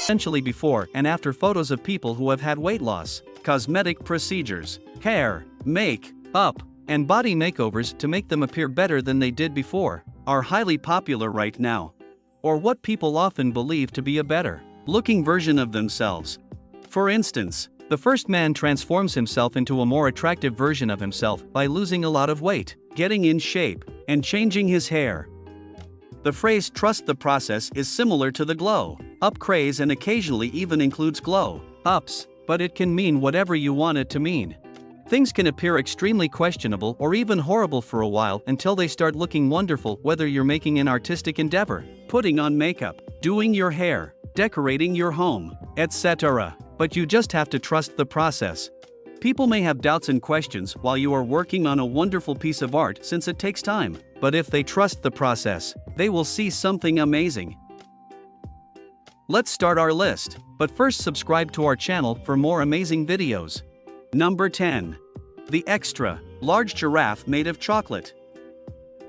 essentially before and after photos of people who have had weight loss, cosmetic procedures, hair, make-up, and body makeovers to make them appear better than they did before, are highly popular right now. Or what people often believe to be a better-looking version of themselves. For instance, the first man transforms himself into a more attractive version of himself by losing a lot of weight, getting in shape, and changing his hair. The phrase "trust the process" is similar to the glow-up craze and occasionally even includes glow-ups, but it can mean whatever you want it to mean. Things can appear extremely questionable or even horrible for a while until they start looking wonderful, whether you're making an artistic endeavor, putting on makeup, doing your hair, decorating your home, etc. But you just have to trust the process. People may have doubts and questions while you are working on a wonderful piece of art since it takes time, but if they trust the process, they will see something amazing. Let's start our list, but first subscribe to our channel for more amazing videos. Number 10. The extra large giraffe made of chocolate.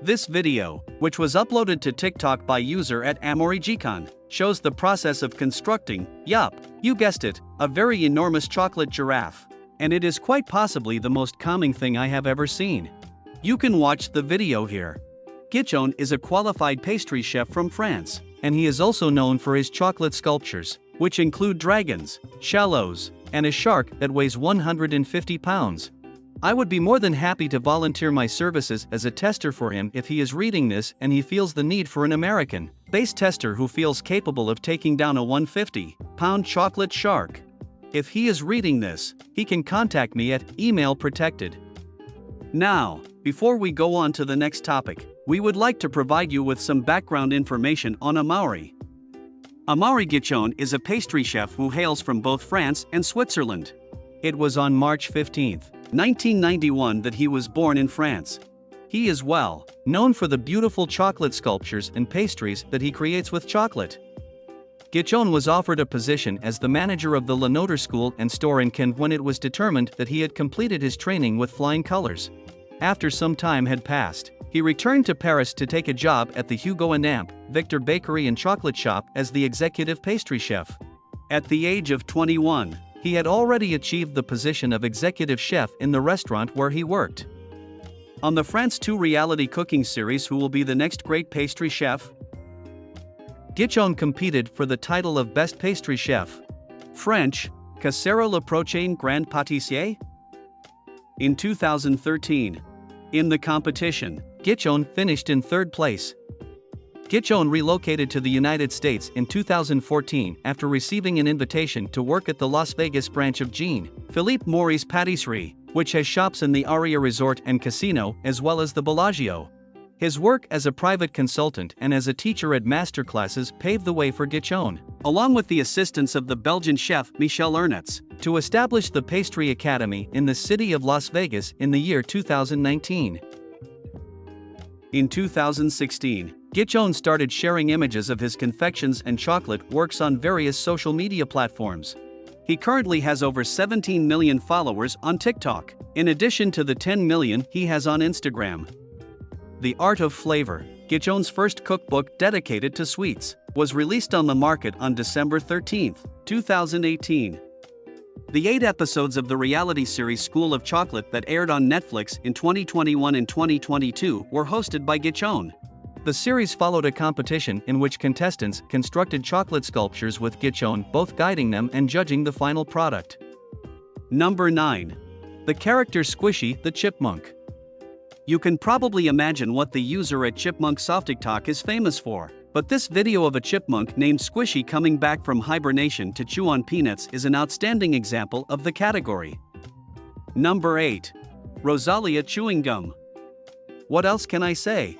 This video, which was uploaded to TikTok by user @AmoriGcon, shows the process of constructing, yup, you guessed it, a very enormous chocolate giraffe. And it is quite possibly the most calming thing I have ever seen. You can watch the video here. Gichon is a qualified pastry chef from France, and he is also known for his chocolate sculptures, which include dragons, shallows, and a shark that weighs 150 pounds. I would be more than happy to volunteer my services as a tester for him if he is reading this and he feels the need for an American-based tester who feels capable of taking down a 150-pound chocolate shark. If he is reading this, he can contact me at email protected. Now, before we go on to the next topic, we would like to provide you with some background information on Amaury. Amaury Gichon is a pastry chef who hails from both France and Switzerland. It was on March 15, 1991 that he was born in France. He is well known for the beautiful chocolate sculptures and pastries that he creates with chocolate. Gichon was offered a position as the manager of the Lenotre School and Store in Cannes when it was determined that he had completed his training with flying colors. After some time had passed, he returned to Paris to take a job at the Hugo and Amp Victor Bakery and Chocolate Shop as the executive pastry chef. At the age of 21, he had already achieved the position of executive chef in the restaurant where he worked. On the France 2 reality cooking series Who Will Be the Next Great Pastry Chef?, Gichon competed for the title of Best Pastry Chef. French, Que sera le prochain grand pâtissier? In 2013. In the competition, Gichon finished in third place. Gichon relocated to the United States in 2014 after receiving an invitation to work at the Las Vegas branch of Jean-Philippe Maurice Patisserie, which has shops in the Aria Resort and Casino as well as the Bellagio. His work as a private consultant and as a teacher at masterclasses paved the way for Gichon, along with the assistance of the Belgian chef Michel Ernetz, to establish the Pastry Academy in the city of Las Vegas in the year 2019. In 2016, Gichon started sharing images of his confections and chocolate works on various social media platforms. He currently has over 17 million followers on TikTok, in addition to the 10 million he has on Instagram. The Art of Flavor, Gichon's first cookbook dedicated to sweets, was released on the market on December 13, 2018. The 8 episodes of the reality series School of Chocolate that aired on Netflix in 2021 and 2022 were hosted by Gichon. The series followed a competition in which contestants constructed chocolate sculptures with Gichon both guiding them and judging the final product. Number 9. The character Squishy the Chipmunk. You can probably imagine what the user @ChipmunkSoftTikTok is famous for, but this video of a chipmunk named Squishy coming back from hibernation to chew on peanuts is an outstanding example of the category. Number 8. Rosalía chewing gum. What else can I say?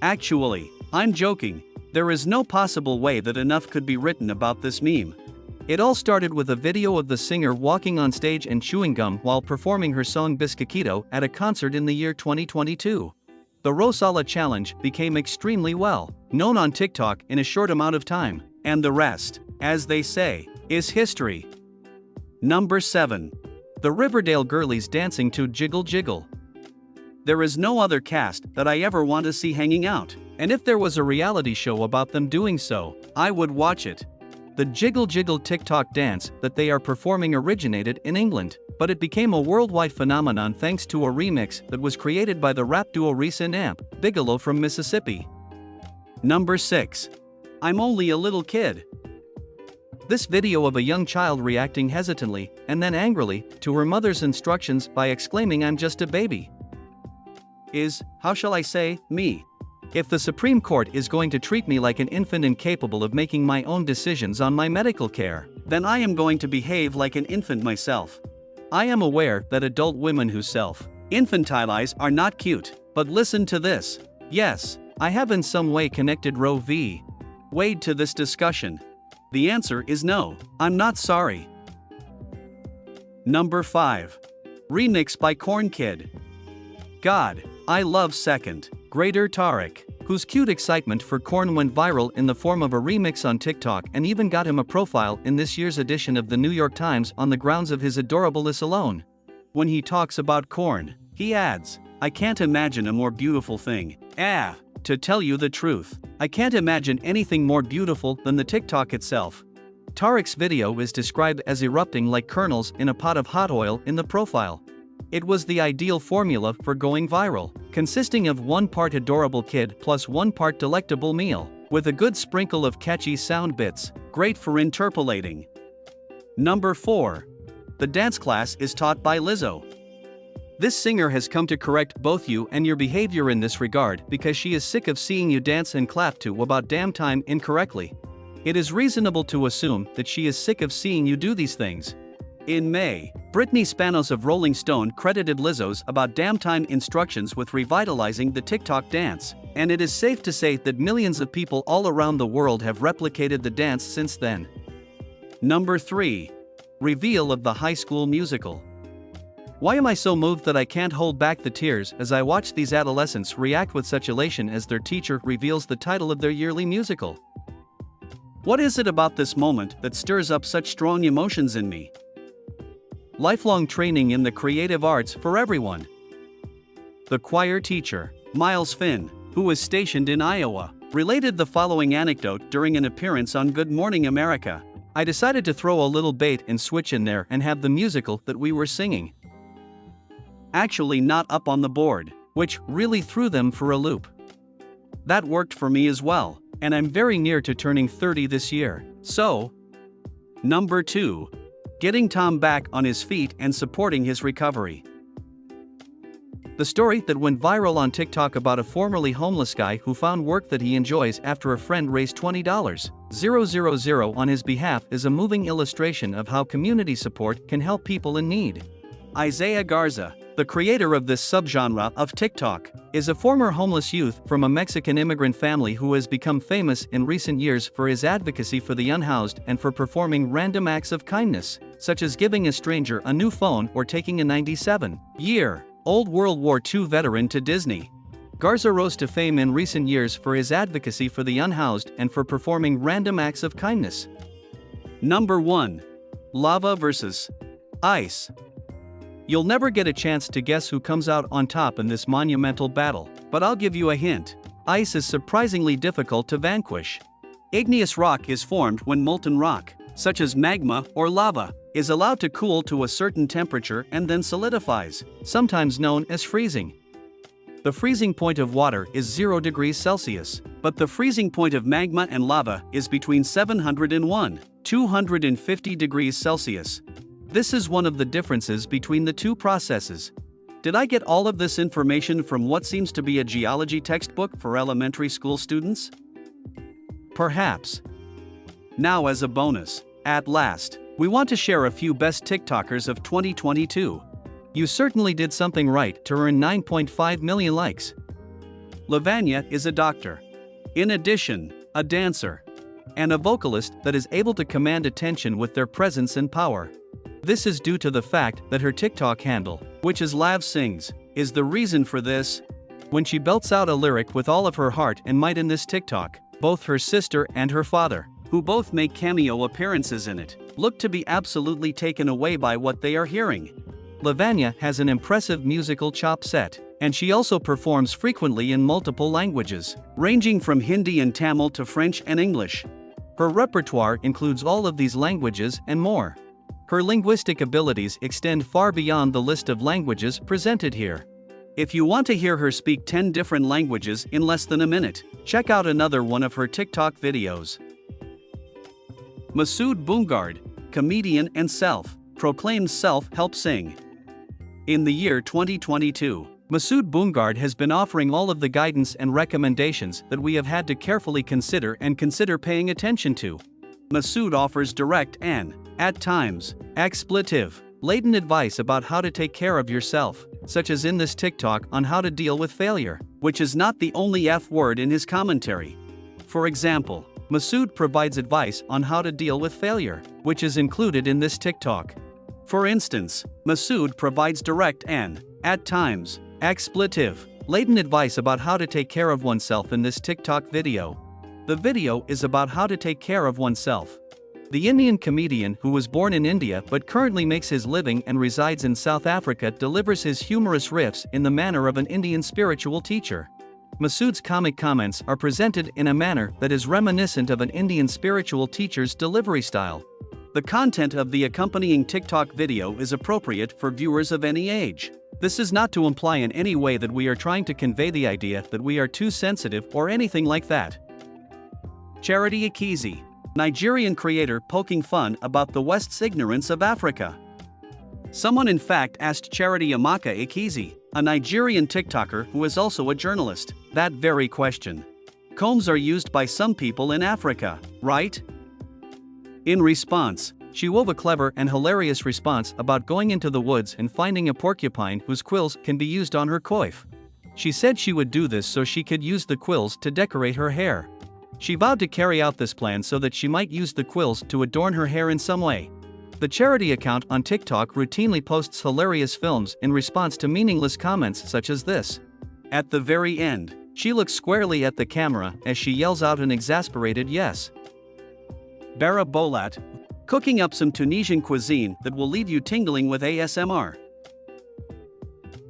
Actually, I'm joking. There is no possible way that enough could be written about this meme. It all started with a video of the singer walking on stage and chewing gum while performing her song Biscoquito at a concert in the year 2022. The Rosalía challenge became extremely well known on TikTok in a short amount of time, and the rest, as they say, is history. Number 7. The Riverdale girlies dancing to Jiggle Jiggle. There is no other cast that I ever want to see hanging out, and if there was a reality show about them doing so, I would watch it. The Jiggle Jiggle TikTok dance that they are performing originated in England, but it became a worldwide phenomenon thanks to a remix that was created by the rap duo Reese and Amp Bigelow from Mississippi. Number 6. I'm only a little kid. This video of a young child reacting hesitantly, and then angrily, to her mother's instructions by exclaiming "I'm just a baby" is, how shall I say, me. If the Supreme Court is going to treat me like an infant incapable of making my own decisions on my medical care, then I am going to behave like an infant myself. I am aware that adult women who self-infantilize are not cute, but listen to this. Yes, I have in some way connected Roe v. Wade to this discussion. The answer is no, I'm not sorry. Number 5. Remix by Corn Kid. God, I love second grader Tarek, whose cute excitement for corn went viral in the form of a remix on TikTok and even got him a profile in this year's edition of the New York Times on the grounds of his adorableness alone. When he talks about corn, he adds, "I can't imagine a more beautiful thing. To tell you the truth, I can't imagine anything more beautiful than the TikTok itself." Tarek's video is described as erupting like kernels in a pot of hot oil in the profile. It was the ideal formula for going viral, consisting of 1 part adorable kid plus 1 part delectable meal, with a good sprinkle of catchy sound bits, great for interpolating. Number 4. The dance class is taught by Lizzo. This singer has come to correct both you and your behavior in this regard because she is sick of seeing you dance and clap to "About Damn Time" incorrectly. It is reasonable to assume that she is sick of seeing you do these things. In May, Brittany Spanos of Rolling Stone credited Lizzo's "About Damn Time" instructions with revitalizing the TikTok dance, and it is safe to say that millions of people all around the world have replicated the dance since then. Number 3. Reveal of the High School Musical. Why am I so moved that I can't hold back the tears as I watch these adolescents react with such elation as their teacher reveals the title of their yearly musical? What is it about this moment that stirs up such strong emotions in me? Lifelong training in the creative arts for everyone. The choir teacher, Miles Finn, who was stationed in Iowa, related the following anecdote during an appearance on Good Morning America. "I decided to throw a little bait and switch in there and have the musical that we were singing actually not up on the board, which really threw them for a loop. That worked for me as well, and I'm very near to turning 30 this year, so." Number 2. Getting Tom back on his feet and supporting his recovery. The story that went viral on TikTok about a formerly homeless guy who found work that he enjoys after a friend raised $20,000 on his behalf is a moving illustration of how community support can help people in need. Isaiah Garza, the creator of this subgenre of TikTok, is a former homeless youth from a Mexican immigrant family who has become famous in recent years for his advocacy for the unhoused and for performing random acts of kindness, such as giving a stranger a new phone or taking a 97-year-old World War II veteran to Disney. Garza rose to fame in recent years for his advocacy for the unhoused and for performing random acts of kindness. Number 1. Lava vs. Ice. You'll never get a chance to guess who comes out on top in this monumental battle, but I'll give you a hint. Ice is surprisingly difficult to vanquish. Igneous rock is formed when molten rock, such as magma or lava, is allowed to cool to a certain temperature and then solidifies, sometimes known as freezing. The freezing point of water is 0 degrees Celsius, but the freezing point of magma and lava is between 701–250 degrees Celsius. This is one of the differences between the two processes. Did I get all of this information from what seems to be a geology textbook for elementary school students? Perhaps. Now, as a bonus, at last, we want to share a few best TikTokers of 2022. You certainly did something right to earn 9.5 million likes. Lavanya is a doctor. In addition, a dancer. And a vocalist that is able to command attention with their presence and power. This is due to the fact that her TikTok handle, which is Lav Sings, is the reason for this. When she belts out a lyric with all of her heart and might in this TikTok, both her sister and her father, who both make cameo appearances in it, look to be absolutely taken away by what they are hearing. Lavanya has an impressive musical chop set, and she also performs frequently in multiple languages, ranging from Hindi and Tamil to French and English. Her repertoire includes all of these languages and more. Her linguistic abilities extend far beyond the list of languages presented here. If you want to hear her speak 10 different languages in less than a minute, check out another one of her TikTok videos. Masood Bungard, comedian and self-proclaimed self-help sing. In the year 2022, Masood Bungard has been offering all of the guidance and recommendations that we have had to carefully consider paying attention to. Masood offers direct and, at times, expletive-laden advice about how to take care of yourself, such as in this TikTok on how to deal with failure, which is not the only F word in his commentary. For example, Masood provides advice on how to deal with failure, which is included in this TikTok. For instance, Masood provides direct and, at times, expletive-laden advice about how to take care of oneself in this TikTok video. The video is about how to take care of oneself. The Indian comedian who was born in India but currently makes his living and resides in South Africa delivers his humorous riffs in the manner of an Indian spiritual teacher. Masood's comic comments are presented in a manner that is reminiscent of an Indian spiritual teacher's delivery style. The content of the accompanying TikTok video is appropriate for viewers of any age. This is not to imply in any way that we are trying to convey the idea that we are too sensitive or anything like that. Charity Akizi, Nigerian creator poking fun about the West's ignorance of Africa. Someone in fact asked Charity Amaka Akizi, a Nigerian TikToker who is also a journalist, that very question. Combs are used by some people in Africa, right? In response, she wove a clever and hilarious response about going into the woods and finding a porcupine whose quills can be used on her coif. She said she would do this so she could use the quills to decorate her hair. She vowed to carry out this plan so that she might use the quills to adorn her hair in some way. The charity account on TikTok routinely posts hilarious films in response to meaningless comments such as this. At the very end, she looks squarely at the camera as she yells out an exasperated yes. Bara Bolat, cooking up some Tunisian cuisine that will leave you tingling with ASMR.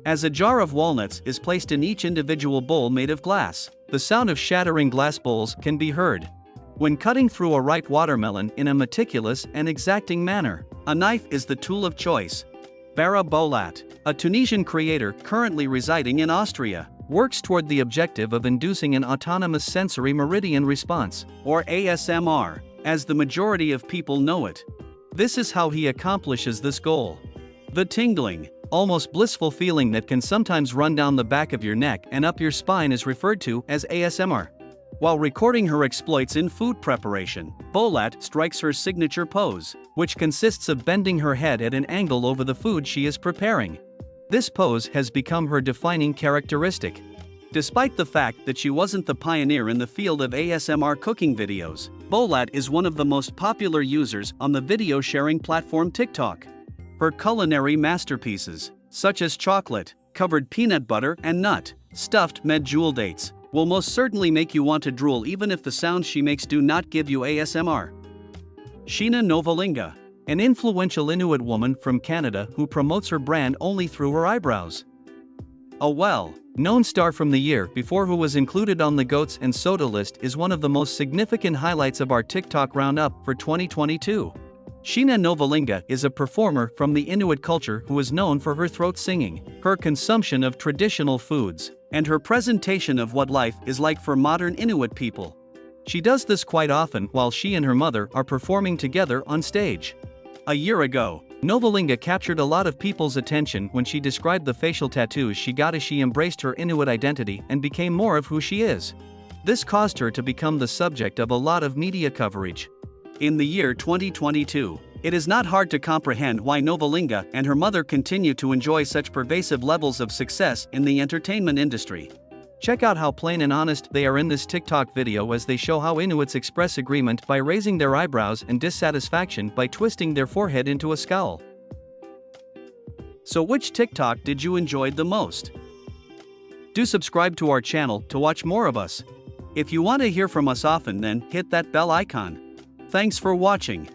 As a jar of walnuts is placed in each individual bowl made of glass, the sound of shattering glass bowls can be heard. When cutting through a ripe watermelon in a meticulous and exacting manner, a knife is the tool of choice. Bara Bolat, a Tunisian creator currently residing in Austria, works toward the objective of inducing an autonomous sensory meridian response, or ASMR, as the majority of people know it. This is how he accomplishes this goal. The tingling, almost blissful feeling that can sometimes run down the back of your neck and up your spine is referred to as ASMR. While recording her exploits in food preparation, Bolat strikes her signature pose, which consists of bending her head at an angle over the food she is preparing. This pose has become her defining characteristic. Despite the fact that she wasn't the pioneer in the field of ASMR cooking videos, Bolat is one of the most popular users on the video sharing platform TikTok. Her culinary masterpieces, such as chocolate-covered peanut butter and nut-stuffed medjool dates, will most certainly make you want to drool even if the sounds she makes do not give you ASMR. Sheena Novalinga, an influential Inuit woman from Canada who promotes her brand only through her eyebrows. A well-known star from the year before who was included on the Goats and Soda list is one of the most significant highlights of our TikTok roundup for 2022. Sheena Novalinga is a performer from the Inuit culture who is known for her throat singing, her consumption of traditional foods, and her presentation of what life is like for modern Inuit people. She does this quite often while she and her mother are performing together on stage. A year ago, Novalinga captured a lot of people's attention when she described the facial tattoos she got as she embraced her Inuit identity and became more of who she is. This caused her to become the subject of a lot of media coverage. In the year 2022, it is not hard to comprehend why Novalinga and her mother continue to enjoy such pervasive levels of success in the entertainment industry. Check out how plain and honest they are in this TikTok video as they show how Inuits express agreement by raising their eyebrows and dissatisfaction by twisting their forehead into a scowl. So which TikTok did you enjoy the most? Do subscribe to our channel to watch more of us. If you want to hear from us often, then hit that bell icon. Thanks for watching.